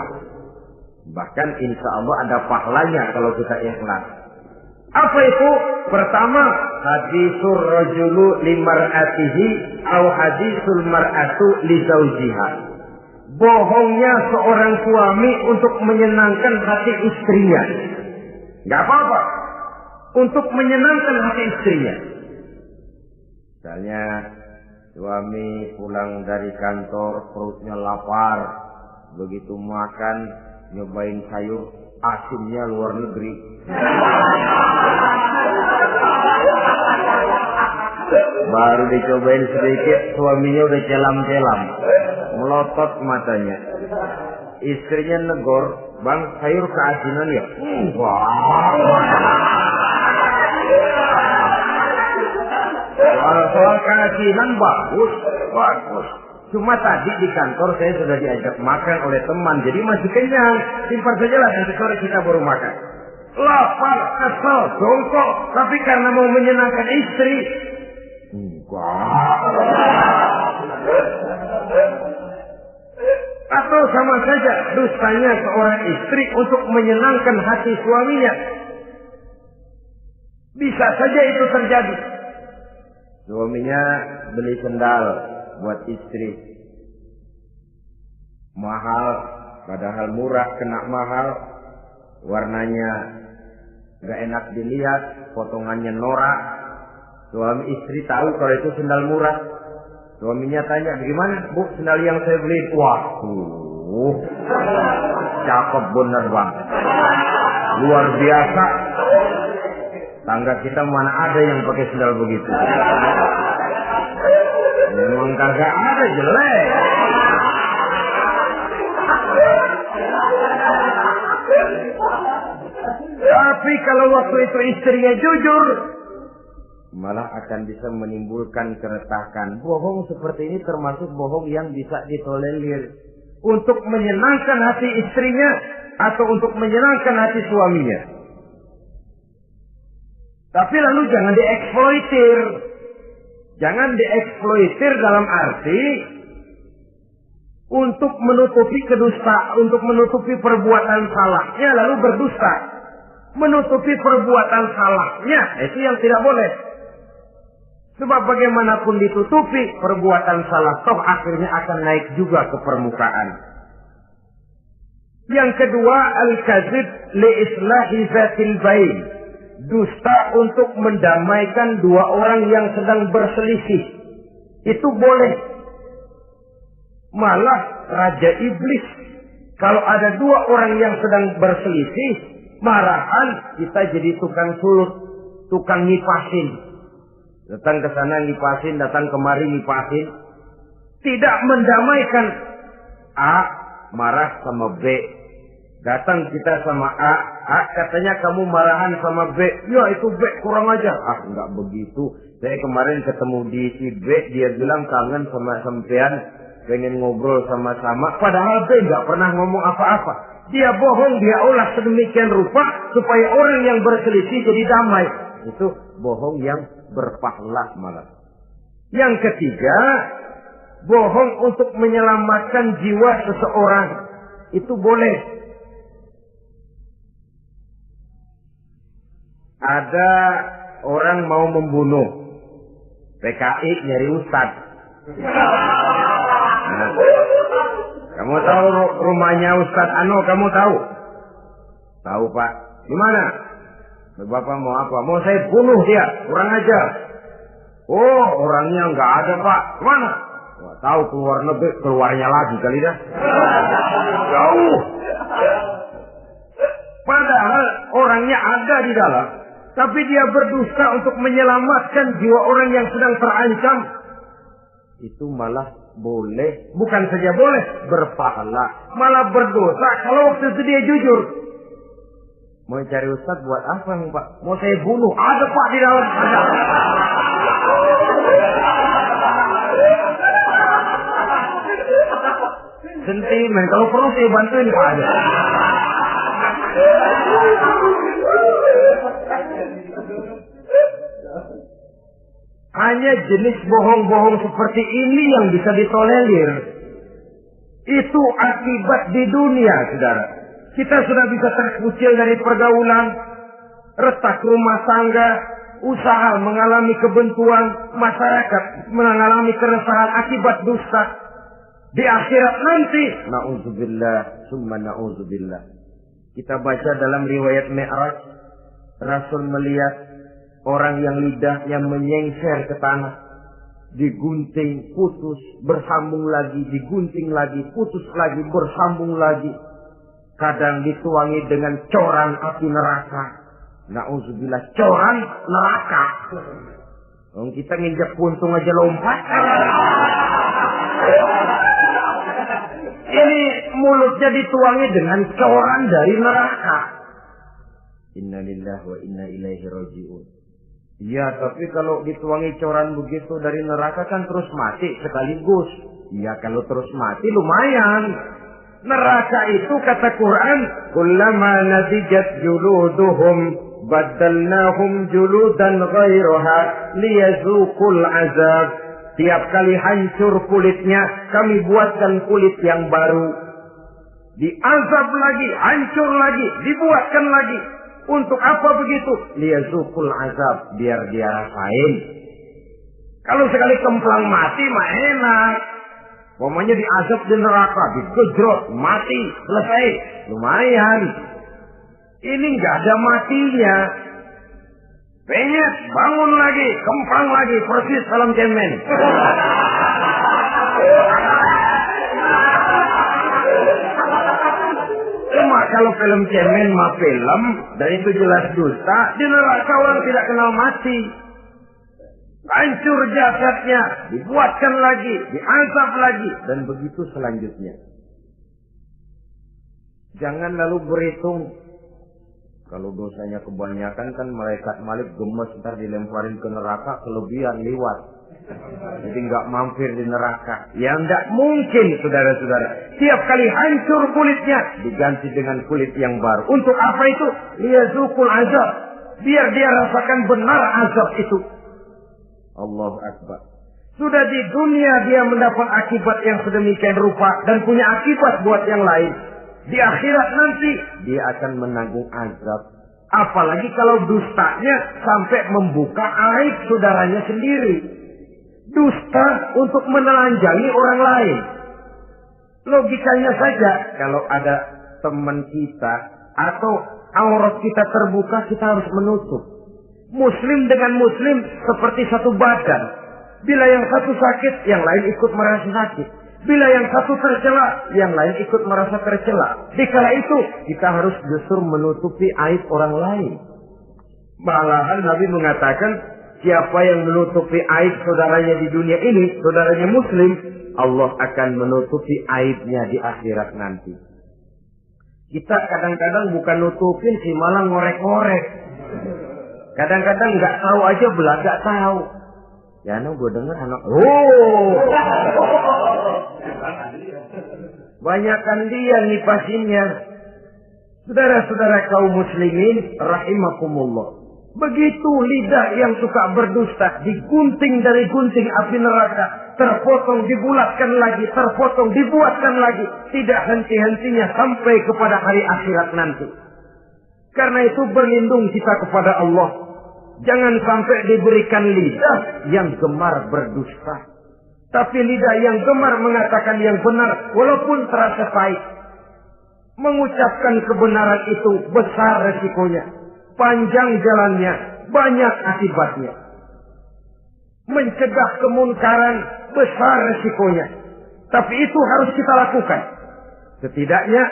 Bahkan insya Allah ada pahalanya kalau kita ikhlas. Apa itu? Pertama, hadisul rajulu limar'atihi atau hadisul mar'atu li zaujiha. Bohongnya seorang suami untuk menyenangkan hati istrinya. Gak apa-apa. Untuk menyenangkan hati istrinya. Misalnya suami pulang dari kantor perutnya lapar. Begitu makan nyobain sayur asinnya luar negeri. Baru dicobain sedikit suaminya udah celam-celam. Melotot matanya. Istrinya negor, "Bang, sayur keasinan ya?" Soal keasinan bagus. Cuma tadi di kantor saya sudah diajak makan oleh teman, jadi masih kenyang. Simpan sajalah, nanti sore kita baru makan. Lapar, kesel, jongkok, tapi karena mau menyenangkan istri. Atau sama saja dustanya seorang istri untuk menyenangkan hati suaminya. Bisa saja itu terjadi. Suaminya beli sendal buat istri. Mahal, padahal murah, kena mahal. Warnanya gak enak dilihat, potongannya norak. Suami istri tahu kalau itu sendal murah. Suaminya tanya, "Bagaimana, Bu, sendal yang saya beli?" Wah, cakep bener Bang. Luar biasa. Tangga kita mana ada yang pakai sendal begitu. Memang kagak ada, jelek. Tapi kalau waktu itu istrinya jujur, malah akan bisa menimbulkan keretakan. Bohong seperti ini termasuk bohong yang bisa ditolerir. Untuk menyenangkan hati istrinya atau untuk menyenangkan hati suaminya. Tapi lalu jangan dieksploitir. Jangan dieksploitir dalam arti untuk menutupi untuk menutupi perbuatan salahnya lalu berdusta. Menutupi perbuatan salahnya, itu yang tidak boleh. Sebab bagaimanapun ditutupi, perbuatan salah toh akhirnya akan naik juga ke permukaan. Yang kedua, al-kadzib li islahi zatil bain. Dusta untuk mendamaikan dua orang yang sedang berselisih. Itu boleh. Malah Raja Iblis, kalau ada dua orang yang sedang berselisih, marahan kita jadi tukang sulut, tukang ngipasin. Datang ke sana ngipasin, datang kemari ngipasin. Tidak mendamaikan. A marah sama B. Datang kita sama A katanya kamu marahan sama B. Ya itu B kurang aja. Enggak begitu. Saya kemarin ketemu di si B, dia bilang kangen sama sampean, pengen ngobrol sama-sama. Padahal B enggak pernah ngomong apa-apa. Dia bohong, dia olah sedemikian rupa supaya orang yang berselisih jadi damai. Itu bohong yang berpahala malah. Yang ketiga, bohong untuk menyelamatkan jiwa seseorang. Itu boleh. Ada orang mau membunuh. PKI nyari ustadz. Nah, kamu tahu rumahnya Ustadz Ano, kamu tahu? Tahu Pak. Di-mana? Bapak mau apa? Mau saya bunuh dia, kurang ajar. Oh, orangnya nggak ada Pak. Kemana? Wah, tahu keluar negeri, keluarnya lagi kali dah. Jauh. Padahal orangnya ada di dalam, tapi dia berdusta untuk menyelamatkan jiwa orang yang sedang terancam. Itu malah boleh, bukan saja boleh, berpahala, malah berdosa kalau waktu itu dia jujur. Mau cari ustadz buat apa Pak? Mau saya bunuh? Ada Pak di dalam. Ada. Sentimen, kalau perlu saya bantuin Pak aja. Hanya jenis bohong-bohong seperti ini yang bisa ditolerir. Itu akibat di dunia, saudara. Kita sudah bisa terkucil dari pergaulan, retak rumah tangga, usaha mengalami kebuntuan, masyarakat mengalami keresahan akibat dusta. Di akhirat nanti, na'udzubillah, summa na'udzubillah. Kita baca dalam riwayat Mi'raj, Rasul melihat orang yang lidahnya menyengser ke tanah, digunting, putus, bersambung lagi, digunting lagi, putus lagi, bersambung lagi. Kadang dituangi dengan coran api neraka. Na'udzubillah, coran neraka. Kita nginjak puntung aja lompat. Ini mulutnya dituangi dengan coran dari neraka. Innalillahi wa inna ilaihi raji'un. Ya, tapi kalau dituangi coran begitu dari neraka kan terus mati sekaligus. Ya, kalau terus mati lumayan. Neraka itu kata Quran, kullama nadijat juluduhum badalnahum juludan ghairaha liyazuqul azab. Tiap kali hancur kulitnya, kami buatkan kulit yang baru. Diazab lagi, hancur lagi, dibuatkan lagi. Untuk apa begitu? Liyazuqul azab, biar dia rasain. Kalau sekali kemplang mati mah enak. Pokoknya diazab di neraka, digejrot, mati, selesai. Lumayan. Ini nggak ada matinya. Penyet, bangun lagi, kemplang lagi, persis salam cemen. Cuma kalau film cemen mah film, dan itu jelas dusta, di neraka orang tidak kenal mati. Hancur jasadnya, dibuatkan lagi, diazab lagi, dan begitu selanjutnya. Jangan lalu berhitung. Kalau dosanya kebanyakan kan malaikat Malik gemes, ntar dilemparin ke neraka, kelebihan liwat. Jadi nggak mampir di neraka. Ya nggak mungkin, saudara-saudara. Tiap kali hancur kulitnya, diganti dengan kulit yang baru. Untuk apa itu? Liyazuqul azab. Biar dia rasakan benar azab itu. Allahu Akbar. Sudah di dunia dia mendapat akibat yang sedemikian rupa dan punya akibat buat yang lain. Di akhirat nanti dia akan menanggung azab. Apalagi kalau dustanya sampai membuka aib saudaranya sendiri. Dusta untuk menelanjangi orang lain. Logikanya saja, kalau ada teman kita atau aurat kita terbuka, kita harus menutup. Muslim dengan muslim seperti satu badan. Bila yang satu sakit, yang lain ikut merasa sakit. Bila yang satu tercela, yang lain ikut merasa tercela. Dikala itu, kita harus justru menutupi aib orang lain. Malahan Nabi mengatakan, siapa yang menutupi aib saudaranya di dunia ini, saudaranya muslim, Allah akan menutupi aibnya di akhirat nanti. Kita kadang-kadang bukan nutupin sih, malah ngorek-ngorek. Kadang-kadang nggak tahu aja belaga tahu. Ya, gue dengar anak. Banyakan dia nipasinnya. Saudara-saudara kaum muslimin rahimakumullah. Begitu lidah yang suka berdusta digunting dari gunting api neraka, terpotong dibulatkan lagi, terpotong dibuatkan lagi, tidak henti-hentinya sampai kepada hari akhirat nanti. Karena itu berlindung kita kepada Allah. Jangan sampai diberikan lidah yang gemar berdusta. Tapi lidah yang gemar mengatakan yang benar walaupun terasa pahit. Mengucapkan kebenaran itu besar resikonya. Panjang jalannya, banyak akibatnya. Mencegah kemunkaran besar resikonya. Tapi itu harus kita lakukan. Setidaknya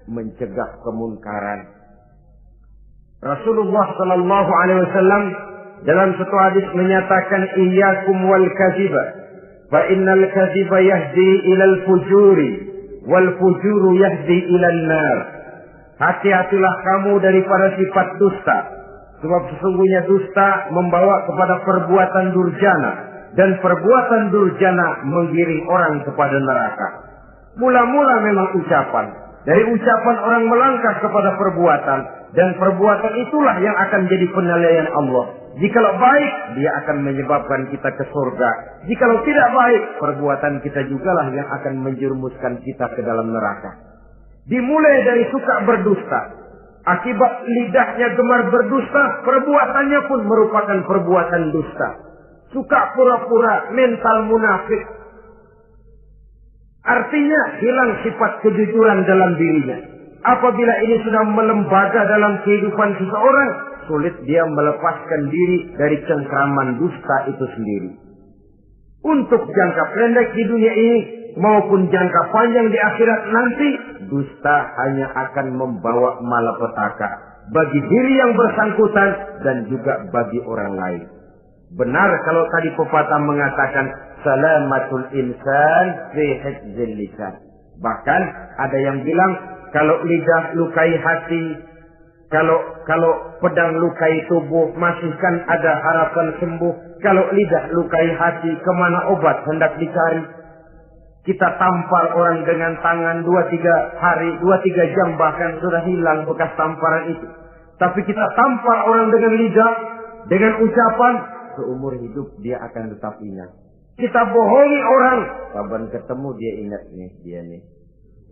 mencegah kemunkaran. Rasulullah sallallahu alaihi wasallam dalam satu hadis menyatakan iyyakum wal kadhiba fa innal kadhiba yahdi ilal fujuri wal fujuru yahdi ilal nar. Hati-hatilah kamu daripada sifat dusta, sebab sesungguhnya dusta membawa kepada perbuatan durjana dan perbuatan durjana menggiring orang kepada neraka. Mula-mula memang ucapan, dari ucapan orang melangkah kepada perbuatan, dan perbuatan itulah yang akan jadi penilaian Allah. Jikalau baik, dia akan menyebabkan kita ke surga. Jikalau tidak baik, perbuatan kita jugalah yang akan menjerumuskan kita ke dalam neraka. Dimulai dari suka berdusta. Akibat lidahnya gemar berdusta, perbuatannya pun merupakan perbuatan dusta. Suka pura-pura, mental munafik. Artinya hilang sifat kejujuran dalam dirinya. Apabila ini sudah melembaga dalam kehidupan seseorang, sulit dia melepaskan diri dari cengkraman dusta itu sendiri. Untuk jangka pendek di dunia ini maupun jangka panjang di akhirat nanti, dusta hanya akan membawa malapetaka bagi diri yang bersangkutan dan juga bagi orang lain. Benar kalau tadi pepatah mengatakan salamatul insan fi hifdzil lisan. Bahkan ada yang bilang kalau lidah lukai hati, kalau pedang lukai tubuh, masih kan ada harapan sembuh. Kalau lidah lukai hati, kemana obat hendak dicari? Kita tampar orang dengan tangan 2-3 hari, 2-3 jam bahkan sudah hilang bekas tamparan itu. Tapi kita tampar orang dengan lidah, dengan ucapan, seumur hidup dia akan tetap ingat. Kita bohongi orang, kapan ketemu dia ingat nih, dia nih.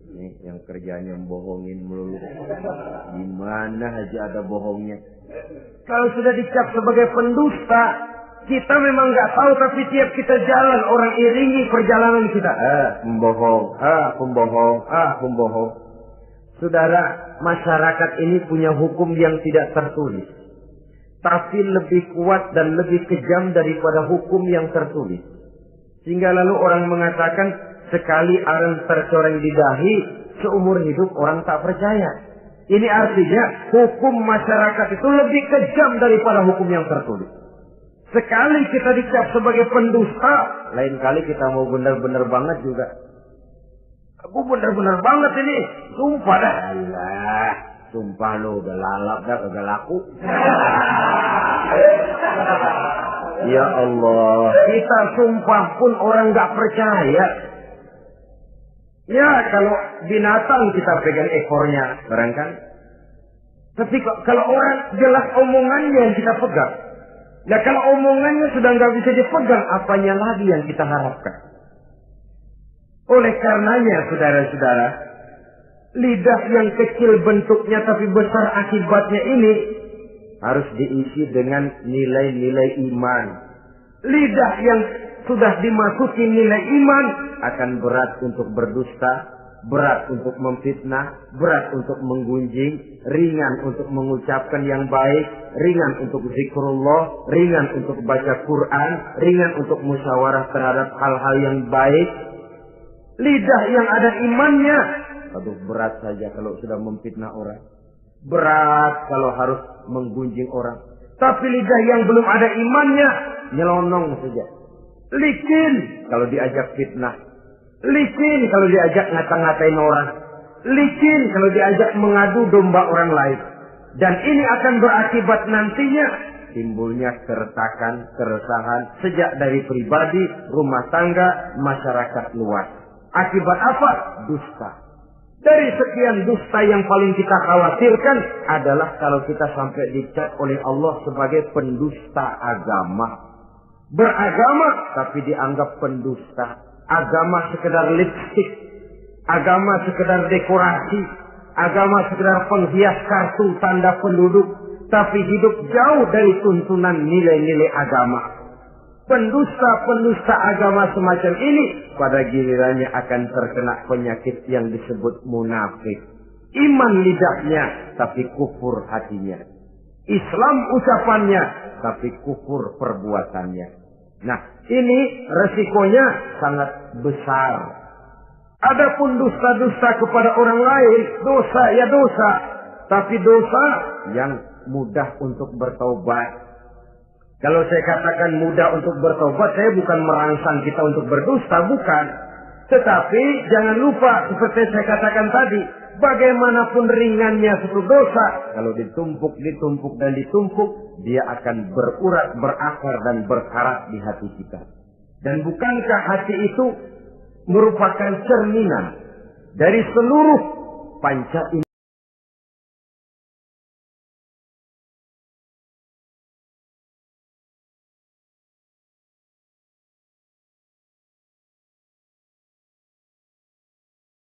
Nih yang kerjanya bohongin melulu. Gimana aja ada bohongnya. Kalau sudah dicap sebagai pendusta, kita memang nggak tahu, tapi tiap kita jalan orang iringi perjalanan kita. Pembohong, pembohong. Saudara, masyarakat ini punya hukum yang tidak tertulis, tapi lebih kuat dan lebih kejam daripada hukum yang tertulis. Sehingga lalu orang mengatakan, sekali arang tercoreng di dahi, seumur hidup orang tak percaya. Ini artinya hukum masyarakat itu lebih kejam daripada hukum yang tertulis. Sekali kita dicap sebagai pendusta, lain kali kita mau benar-benar banget juga. Aku benar-benar banget ini, sumpah dah. Alah, sumpah lo udah lalap dah, udah laku. Ya Allah, kita sumpah pun orang gak percaya. Ya kalau binatang kita pegang ekornya, barangkali. Tapi kalau orang jelas omongannya yang kita pegang. Nah kalau omongannya sudah nggak bisa dipegang, apanya lagi yang kita harapkan? Oleh karenanya, saudara-saudara, lidah yang kecil bentuknya tapi besar akibatnya ini harus diisi dengan nilai-nilai iman. Lidah yang sudah dimasuki nilai iman akan berat untuk berdusta, berat untuk memfitnah, berat untuk menggunjing, ringan untuk mengucapkan yang baik, ringan untuk zikrullah, ringan untuk baca Quran, ringan untuk musyawarah terhadap hal-hal yang baik. Lidah yang ada imannya, aduh berat saja kalau sudah memfitnah orang, berat kalau harus menggunjing orang. Tapi lidah yang belum ada imannya, nyelonong saja, licin kalau diajak fitnah, licin kalau diajak ngata-ngatain orang, licin kalau diajak mengadu domba orang lain. Dan ini akan berakibat nantinya timbulnya keretakan, keresahan sejak dari pribadi, rumah tangga, masyarakat luas. Akibat apa? Dusta. Dari sekian dusta yang paling kita khawatirkan adalah kalau kita sampai dicap oleh Allah sebagai pendusta agama. Beragama tapi dianggap pendusta. Agama sekedar lipstik, agama sekedar dekorasi, agama sekedar penghias kartu tanda penduduk, tapi hidup jauh dari tuntunan nilai-nilai agama. Pendusta-pendusta agama semacam ini pada gilirannya akan terkena penyakit yang disebut munafik. Iman lidahnya tapi kufur hatinya. Islam ucapannya tapi kufur perbuatannya. Nah, ini resikonya sangat besar. Adapun dusta-dusta kepada orang lain, dosa ya dosa, tapi dosa yang mudah untuk bertaubat. Kalau saya katakan mudah untuk bertobat, saya bukan merangsang kita untuk berdusta, bukan. Tetapi jangan lupa, seperti saya katakan tadi, bagaimanapun ringannya suatu dosa, kalau ditumpuk dan ditumpuk, dia akan berurat, berakar dan berkarat di hati kita. Dan bukankah hati itu merupakan cerminan dari seluruh panca indera?